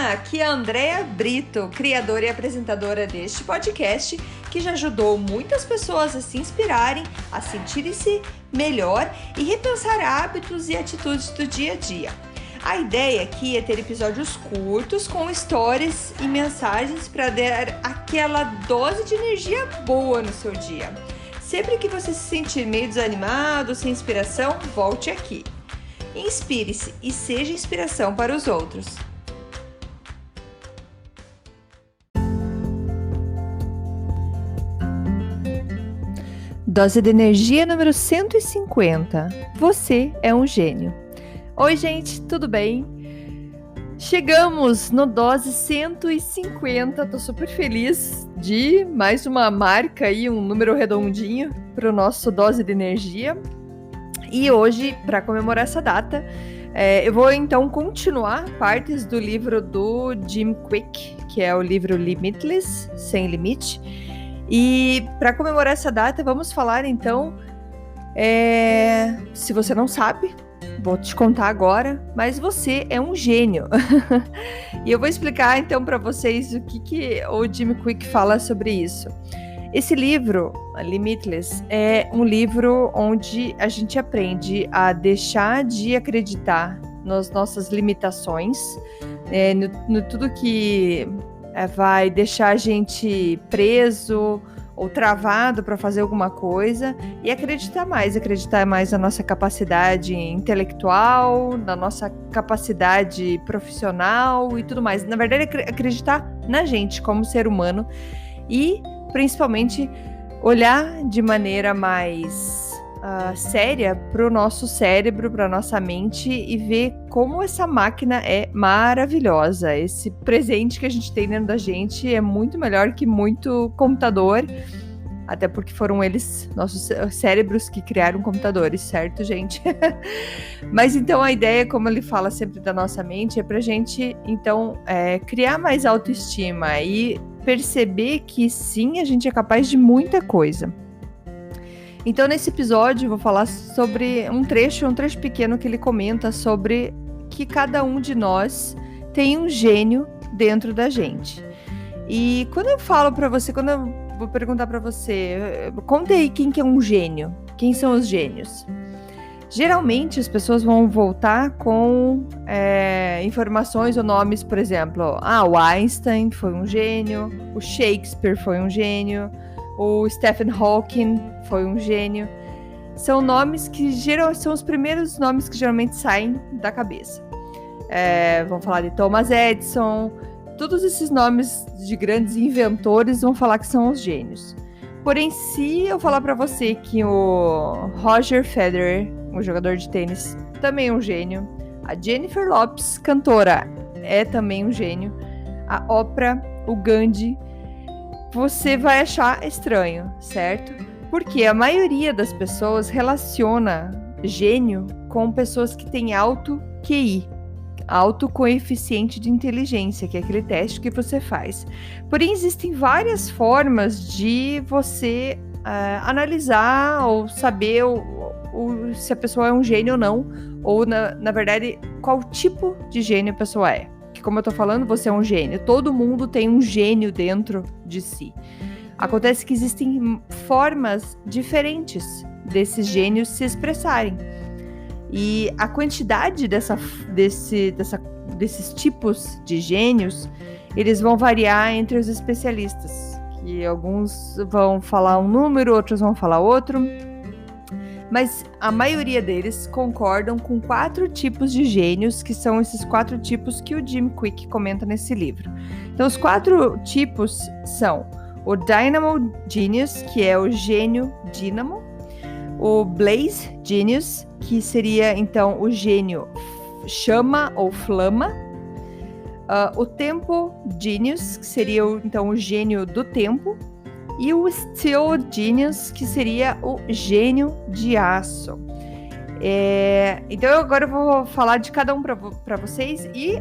Olá, aqui é a Andrea Brito, criadora e apresentadora deste podcast, que já ajudou muitas pessoas a se inspirarem, a sentirem-se melhor e repensar hábitos e atitudes do dia a dia. A ideia aqui é ter episódios curtos com histórias e mensagens para dar aquela dose de energia boa no seu dia. Sempre que você se sentir meio desanimado, sem inspiração, volte aqui. Inspire-se e seja inspiração para os outros. Dose de energia número 150. Você é um gênio. Oi, gente, tudo bem? Chegamos no dose 150. Tô super feliz de mais uma marca aí, um número redondinho para o nosso dose de energia. E hoje, para comemorar essa data, eu vou então continuar partes do livro do Jim Kwik, que é o livro Limitless, Sem Limite. E para comemorar essa data, vamos falar então, se você não sabe, vou te contar agora, mas você é um gênio. E eu vou explicar então para vocês o que o Jim Kwik fala sobre isso. Esse livro, Limitless, é um livro onde a gente aprende a deixar de acreditar nas nossas limitações, no tudo que vai deixar a gente preso ou travado para fazer alguma coisa e acreditar mais na nossa capacidade intelectual, na nossa capacidade profissional e tudo mais. Na verdade, acreditar na gente como ser humano e, principalmente, olhar de maneira mais séria para o nosso cérebro, para a nossa mente e ver como essa máquina é maravilhosa. Esse presente que a gente tem dentro da gente é muito melhor que muito computador, até porque foram eles, nossos cérebros, que criaram computadores, certo, gente? Mas então a ideia, como ele fala sempre da nossa mente, é pra gente, então, criar mais autoestima e perceber que sim, a gente é capaz de muita coisa. Então, nesse episódio, eu vou falar sobre um trecho pequeno que ele comenta sobre que cada um de nós tem um gênio dentro da gente. E quando eu falo pra você, quando eu vou perguntar pra você, conta aí quem que é um gênio, quem são os gênios? Geralmente, as pessoas vão voltar com informações ou nomes, por exemplo, o Einstein foi um gênio, o Shakespeare foi um gênio, o Stephen Hawking foi um gênio. São nomes que são os primeiros nomes que geralmente saem da cabeça. Vão falar de Thomas Edison. Todos esses nomes de grandes inventores vão falar que são os gênios. Porém, se eu falar para você que o Roger Federer, um jogador de tênis, também é um gênio, a Jennifer Lopez, cantora, é também um gênio, a Oprah, o Gandhi, você vai achar estranho, certo? Porque a maioria das pessoas relaciona gênio com pessoas que têm alto QI, alto coeficiente de inteligência, que é aquele teste que você faz. Porém, existem várias formas de você analisar ou saber se a pessoa é um gênio ou não, ou, na verdade, qual tipo de gênio a pessoa é. Que, como eu tô falando, você é um gênio. Todo mundo tem um gênio dentro de si. Acontece que existem formas diferentes desses gênios se expressarem. E a quantidade desses tipos de gênios, eles vão variar entre os especialistas. Que alguns vão falar um número, outros vão falar outro. Mas a maioria deles concordam com 4 tipos de gênios, que são esses 4 tipos que o Jim Kwik comenta nesse livro. Então, os 4 tipos são o Dynamo Genius, que é o gênio dínamo, o Blaze Genius, que seria, então, o gênio chama ou flama, o Tempo Genius, que seria, então, o gênio do tempo, e o Steel Genius, que seria o gênio de aço. Então agora eu vou falar de cada um para vocês e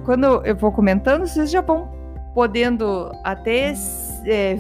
quando eu vou comentando, vocês já vão podendo até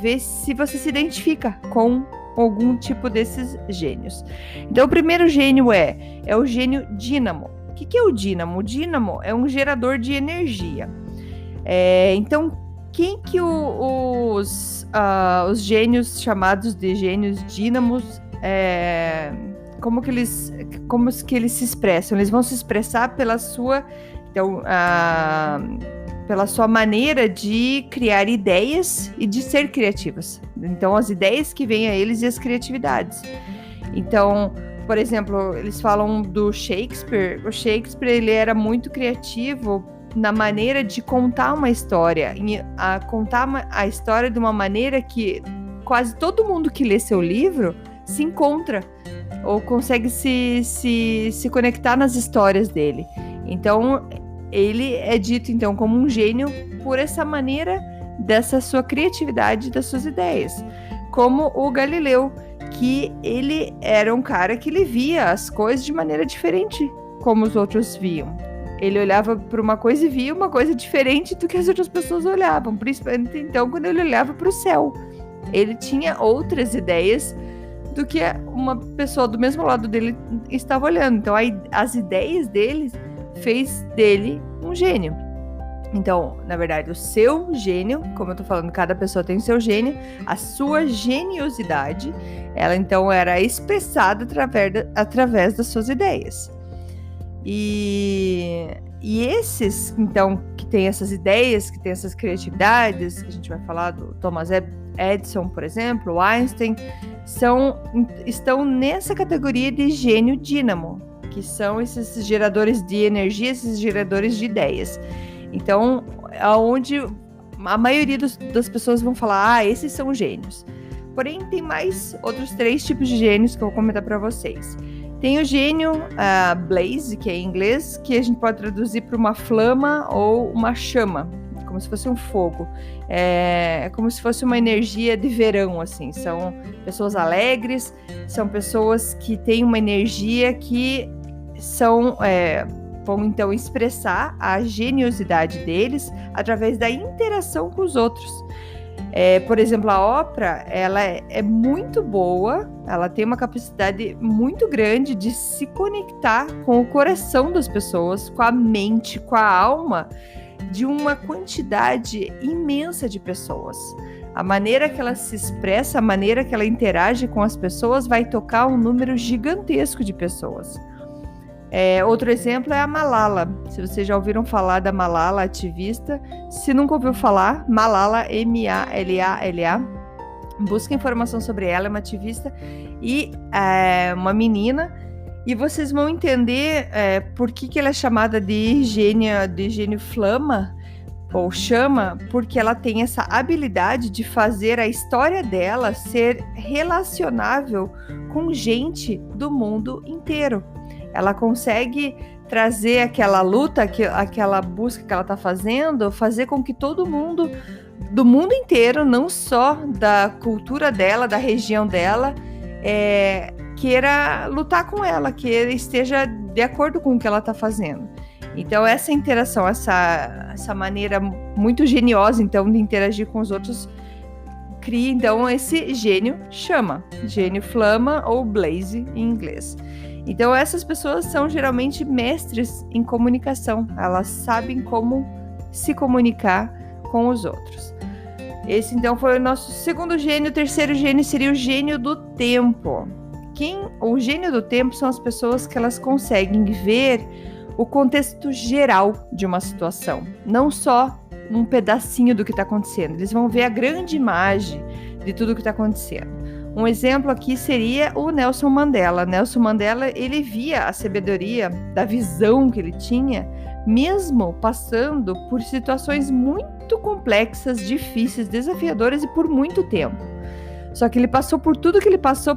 ver se você se identifica com algum tipo desses gênios. Então o primeiro gênio é o gênio dínamo. O que é o dínamo? O dínamo é um gerador de energia. Então, quem que os gênios chamados de gênios dínamos, como que eles se expressam? Eles vão se expressar pela sua maneira de criar ideias e de ser criativas. Então, as ideias que vêm a eles e as criatividades. Então, por exemplo, eles falam do Shakespeare. O Shakespeare, ele era muito criativo na maneira de contar uma história, contar a história de uma maneira que quase todo mundo que lê seu livro se encontra ou consegue se conectar nas histórias dele. Então, ele é dito então como um gênio por essa maneira dessa sua criatividade, das suas ideias. Como o Galileu, que ele era um cara que ele via as coisas de maneira diferente como os outros viam. Ele olhava para uma coisa e via uma coisa diferente do que as outras pessoas olhavam, principalmente então quando ele olhava para o céu. Ele tinha outras ideias do que uma pessoa do mesmo lado dele estava olhando. Então as ideias dele fez dele um gênio. Então, na verdade, o seu gênio, como eu tô falando, cada pessoa tem o seu gênio, a sua geniosidade, ela então era expressada através das suas ideias. E esses, então, que tem essas ideias, que tem essas criatividades, que a gente vai falar do Thomas Edison, por exemplo, o Einstein, estão nessa categoria de gênio dínamo, que são esses geradores de energia, esses geradores de ideias. Então, aonde a maioria das pessoas vão falar, esses são gênios. Porém, tem mais outros 3 tipos de gênios que eu vou comentar para vocês. Tem o gênio blaze, que é em inglês, que a gente pode traduzir para uma flama ou uma chama, como se fosse um fogo. É como se fosse uma energia de verão, assim. São pessoas alegres, são pessoas que têm uma energia que vão então expressar a geniosidade deles através da interação com os outros. Por exemplo, a Oprah, ela é muito boa, ela tem uma capacidade muito grande de se conectar com o coração das pessoas, com a mente, com a alma de uma quantidade imensa de pessoas. A maneira que ela se expressa, a maneira que ela interage com as pessoas vai tocar um número gigantesco de pessoas. Outro exemplo é a Malala. Se vocês já ouviram falar da Malala, ativista, se nunca ouviu falar, Malala, M-A-L-A-L-A, busca informação sobre ela, é uma ativista e uma menina, e vocês vão entender por que ela é chamada de gênio flama ou chama, porque ela tem essa habilidade de fazer a história dela ser relacionável com gente do mundo inteiro. Ela consegue trazer aquela luta, aquela busca que ela está fazendo, fazer com que todo mundo do mundo inteiro, não só da cultura dela, da região dela, queira lutar com ela, que esteja de acordo com o que ela está fazendo. Então, essa interação, essa maneira muito geniosa, então, de interagir com os outros, cria, então, esse gênio chama, gênio flama ou blaze em inglês. Então, essas pessoas são geralmente mestres em comunicação. Elas sabem como se comunicar com os outros. Esse, então, foi o nosso segundo gênio. O terceiro gênio seria o gênio do tempo. O gênio do tempo são as pessoas que elas conseguem ver o contexto geral de uma situação. Não só um pedacinho do que está acontecendo. Eles vão ver a grande imagem de tudo o que está acontecendo. Um exemplo aqui seria o Nelson Mandela. Nelson Mandela, ele via a sabedoria da visão que ele tinha, mesmo passando por situações muito complexas, difíceis, desafiadoras e por muito tempo. Só que ele passou por tudo que ele passou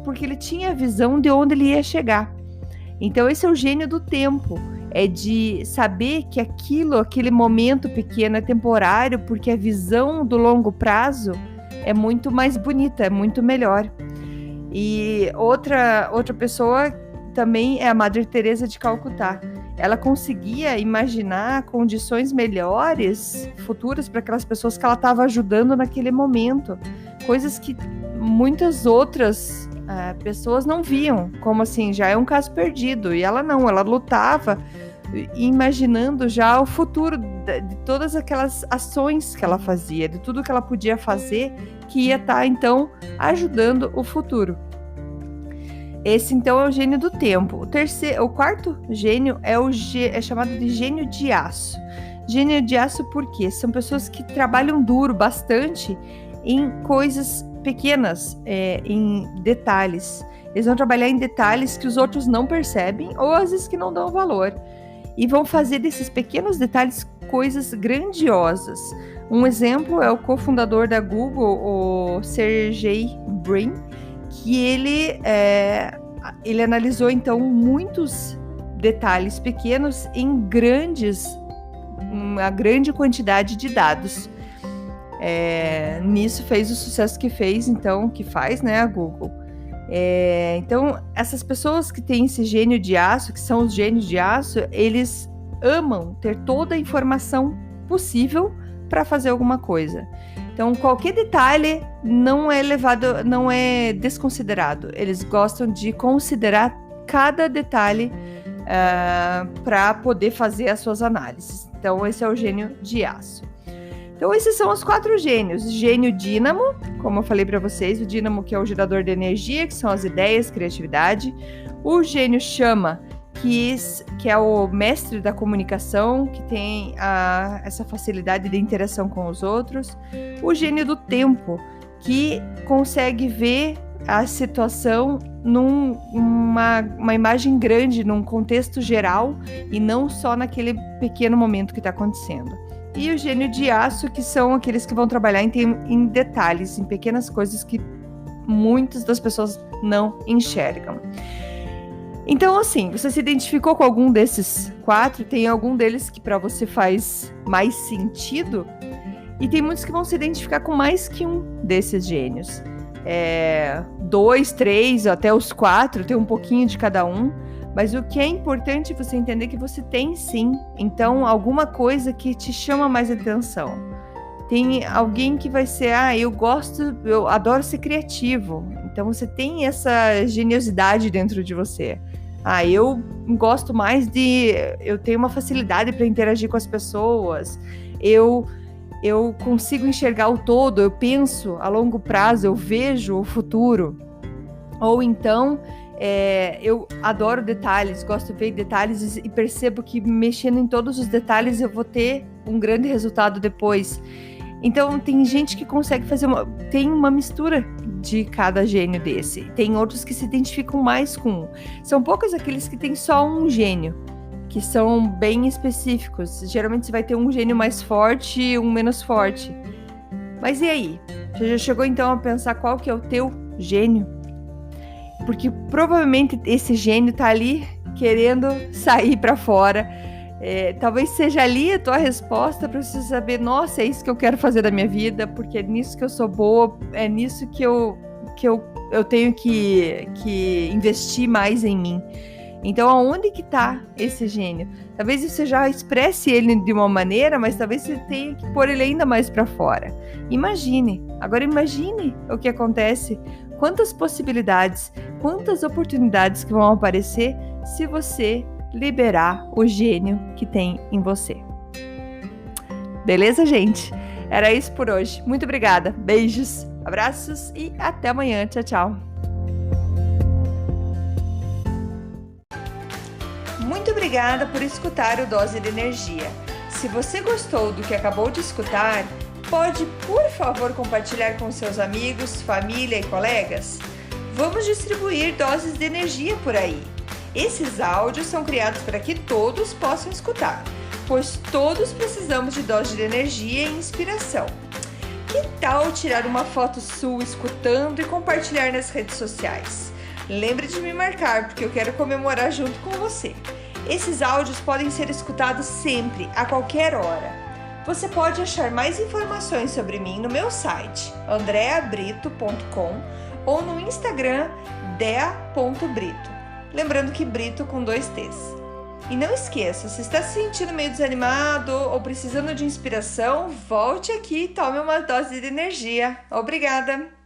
porque ele tinha a visão de onde ele ia chegar. Então esse é o gênio do tempo, é de saber que aquele momento pequeno é temporário, porque a visão do longo prazo é muito mais bonita, é muito melhor. E outra pessoa também é a Madre Teresa de Calcutá. Ela conseguia imaginar condições melhores, futuras, para aquelas pessoas que ela estava ajudando naquele momento. Coisas que muitas outras pessoas não viam, como assim, já é um caso perdido. E ela não, ela lutava imaginando já o futuro de todas aquelas ações que ela fazia, de tudo que ela podia fazer, que ia estar, então, ajudando o futuro. Esse, então, é o gênio do tempo. O quarto gênio é chamado de gênio de aço. Gênio de aço por quê? São pessoas que trabalham duro bastante em coisas pequenas, em detalhes. Eles vão trabalhar em detalhes que os outros não percebem ou às vezes que não dão valor. E vão fazer desses pequenos detalhes coisas grandiosas. Um exemplo é o cofundador da Google, o Sergey Brin, que ele analisou então muitos detalhes pequenos em uma grande quantidade de dados. Nisso fez o sucesso que faz, né, a Google. Então, essas pessoas que têm esse gênio de aço, que são os gênios de aço, eles amam ter toda a informação possível para fazer alguma coisa. Então, qualquer detalhe não é desconsiderado. Eles gostam de considerar cada detalhe para poder fazer as suas análises. Então, esse é o gênio de aço. Então, esses são os 4 gênios. Gênio dínamo, como eu falei para vocês, o dínamo que é o gerador de energia, que são as ideias, criatividade. O gênio chama, que é o mestre da comunicação, que tem essa facilidade de interação com os outros. O gênio do tempo, que consegue ver a situação numa imagem grande, num contexto geral, e não só naquele pequeno momento que está acontecendo. E o gênio de aço, que são aqueles que vão trabalhar em detalhes, em pequenas coisas que muitas das pessoas não enxergam. Então, assim, você se identificou com algum desses 4? Tem algum deles que para você faz mais sentido? E tem muitos que vão se identificar com mais que um desses gênios. 2, 3, até os 4, tem um pouquinho de cada um. Mas o que é importante você entender que você tem sim, então, alguma coisa que te chama mais atenção. Tem alguém que vai ser, eu adoro ser criativo. Então, você tem essa geniosidade dentro de você. Eu gosto mais eu tenho uma facilidade para interagir com as pessoas. Eu consigo enxergar o todo, eu penso a longo prazo, eu vejo o futuro. Ou então, eu adoro detalhes, gosto de ver detalhes e percebo que mexendo em todos os detalhes eu vou ter um grande resultado depois. Então, tem gente que consegue tem uma mistura de cada gênio desse. Tem outros que se identificam mais com um. São poucos aqueles que têm só um gênio, que são bem específicos. Geralmente você vai ter um gênio mais forte e um menos forte. Mas e aí? Você já chegou então a pensar qual que é o teu gênio? Porque provavelmente esse gênio tá ali querendo sair para fora. Talvez seja ali a tua resposta para você saber, nossa, é isso que eu quero fazer da minha vida, porque é nisso que eu sou boa, é nisso que eu tenho que investir mais em mim. Então, aonde que tá esse gênio? Talvez você já expresse ele de uma maneira, mas talvez você tenha que pôr ele ainda mais para fora. Agora imagine o que acontece, quantas possibilidades, quantas oportunidades que vão aparecer se você liberar o gênio que tem em você. Beleza, gente? Era isso por hoje. Muito obrigada. Beijos, abraços e até amanhã. Tchau, tchau. Muito obrigada por escutar o Dose de Energia. Se você gostou do que acabou de escutar, pode, por favor, compartilhar com seus amigos, família e colegas? Vamos distribuir doses de energia por aí. Esses áudios são criados para que todos possam escutar, pois todos precisamos de doses de energia e inspiração. Que tal tirar uma foto sua escutando e compartilhar nas redes sociais? Lembre de me marcar, porque eu quero comemorar junto com você. Esses áudios podem ser escutados sempre, a qualquer hora. Você pode achar mais informações sobre mim no meu site, andreabrito.com, ou no Instagram, dea.brito. Lembrando que Brito com 2 T's. E não esqueça, se está se sentindo meio desanimado ou precisando de inspiração, volte aqui e tome uma dose de energia. Obrigada!